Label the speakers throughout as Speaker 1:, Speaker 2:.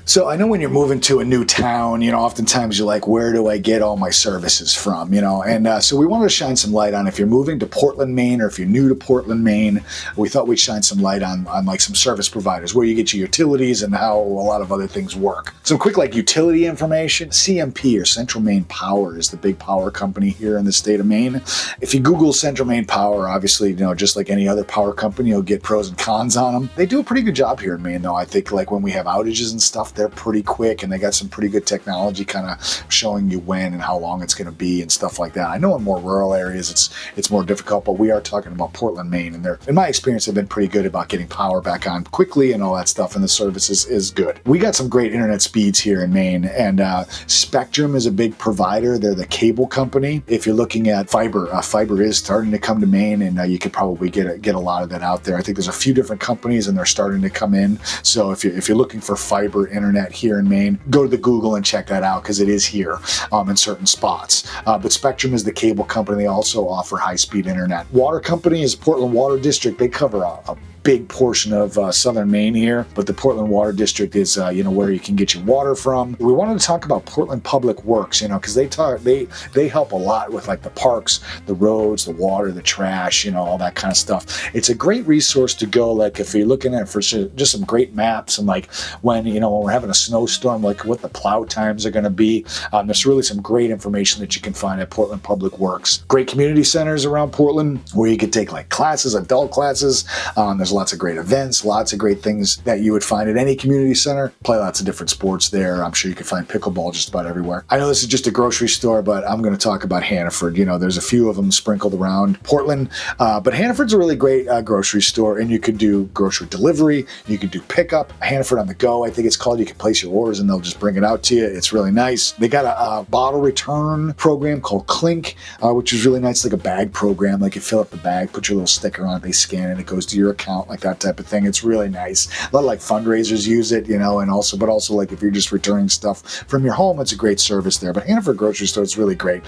Speaker 1: So I know when you're moving to a new town, oftentimes you're like, where do I get all my services from, And so we wanted to shine some light on if you're moving to Portland, Maine, or if you're new to Portland, Maine, we thought we'd shine some light on like some service providers, where you get your utilities and how a lot of other things work. Some quick like utility information. CMP, or Central Maine Power, is the big power company here in the state of Maine. If you Google Central Maine Power, obviously, just like any other power company, you'll get pros and cons on them. They do a pretty good job here in Maine, though. I think like when we have outages and stuff, they're pretty quick, and they got some pretty good technology kind of showing you when and how long it's going to be and stuff like that. I know in more rural areas it's more difficult, but we are talking about Portland, Maine, and they're, in my experience, have been pretty good about getting power back on quickly and all that stuff, and the service is good. We got some great internet speeds here in Maine, and Spectrum is a big provider. They're the cable company. If you're looking at fiber, fiber is starting to come to Maine, and you could probably get a lot of that out there. I think there's a few different companies, and they're starting to come in. So if you're looking for fiber internet here in Maine, go to the Google and check that out, because it is here in certain spots. But Spectrum is the cable company. They also offer high-speed internet. Water company is Portland Water District. They cover a big portion of southern Maine here, but the Portland Water District is where you can get your water from. We wanted to talk about Portland Public Works, because they help a lot with like the parks, the roads, the water, the trash, all that kind of stuff. It's a great resource to go, like if you're looking at for just some great maps, and like when we're having a snowstorm, like what the plow times are going to be. There's really some great information that you can find at Portland Public Works. Great community centers around Portland where you could take like classes, adult classes. There's lots of great events, lots of great things that you would find at any community center. Play lots of different sports there. I'm sure you can find pickleball just about everywhere. I know this is just a grocery store, but I'm going to talk about Hannaford. There's a few of them sprinkled around Portland, but Hannaford's a really great grocery store, and you could do grocery delivery. You could do pickup. Hannaford on the go, I think it's called. You can place your orders and they'll just bring it out to you. It's really nice. They got a bottle return program called Clynk, which is really nice, like a bag program. Like you fill up the bag, put your little sticker on it, they scan it, it goes to your account, like that type of thing. It's really nice. A lot of like fundraisers use it, and also like if you're just returning stuff from your home, it's a great service there. But Hannaford grocery store is really great.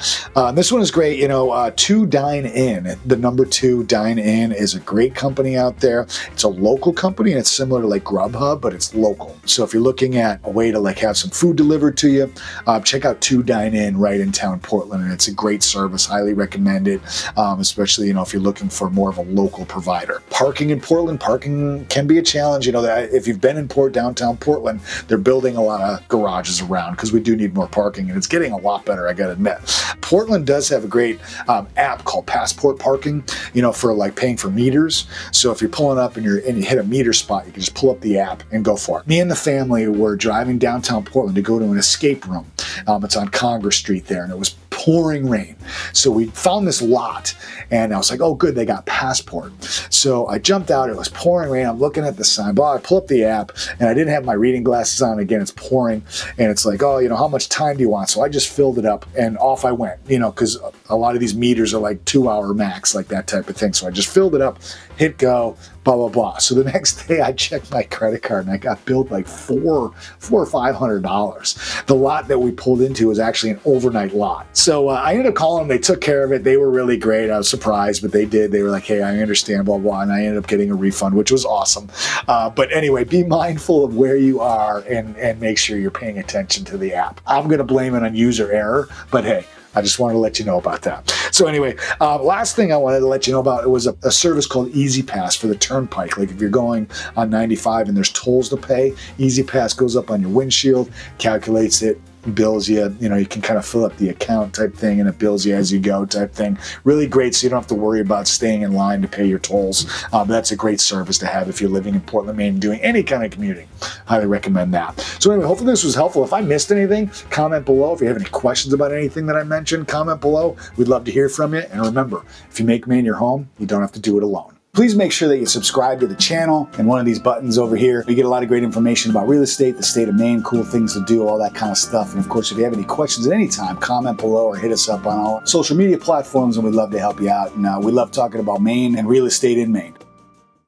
Speaker 1: This one is great. 2 Dine In, the number 2 Dine In is a great company out there. It's a local company, and it's similar to like Grubhub, but it's local. So if you're looking at a way to like have some food delivered to you, check out 2 Dine In right in town Portland, and it's a great service. Highly recommend it, especially if you're looking for more of a local provider. Parking in Portland, parking can be a challenge. If you've been in downtown Portland, they're building a lot of garages around because we do need more parking, and it's getting a lot better, I gotta admit. Portland does have a great app called Passport Parking, for like paying for meters. So if you're pulling up and you hit a meter spot, you can just pull up the app and go for it. Me and the family were driving downtown Portland to go to an escape room. It's on Congress Street there, and it was pouring rain. So we found this lot, and I was like, oh good, they got Passport. So I jumped out, it was pouring rain, I'm looking at the sign, but I pull up the app, and I didn't have my reading glasses on. Again, it's pouring, and it's like, oh, how much time do you want? So I just filled it up, and off I went, because a lot of these meters are like 2-hour max, like that type of thing. So I just filled it up, hit go, blah, blah, blah. So the next day I checked my credit card, and I got billed like $400 or $500. The lot that we pulled into was actually an overnight lot. So I ended up calling them. They took care of it. They were really great. I was surprised, but they did. They were like, hey, I understand, blah, blah. And I ended up getting a refund, which was awesome. But anyway, be mindful of where you are and make sure you're paying attention to the app. I'm going to blame it on user error, but hey, I just wanted to let you know about that. So anyway, last thing I wanted to let you know about, it was a service called Easy Pass for the Turnpike. Like if you're going on 95 and there's tolls to pay, Easy Pass goes up on your windshield, calculates it, bills you, you can kind of fill up the account type thing, and it bills you as you go type thing. Really great, so you don't have to worry about staying in line to pay your tolls. That's a great service to have if you're living in Portland, Maine, doing any kind of commuting. Highly recommend that. So anyway, hopefully this was helpful. If I missed anything, comment below. If you have any questions about anything that I mentioned, comment below. We'd love to hear from you. And remember, if you make Maine your home, you don't have to do it alone. Please make sure that you subscribe to the channel and one of these buttons over here. You get a lot of great information about real estate, the state of Maine, cool things to do, all that kind of stuff. And of course, if you have any questions at any time, comment below or hit us up on all social media platforms, and we'd love to help you out. And we love talking about Maine and real estate in Maine.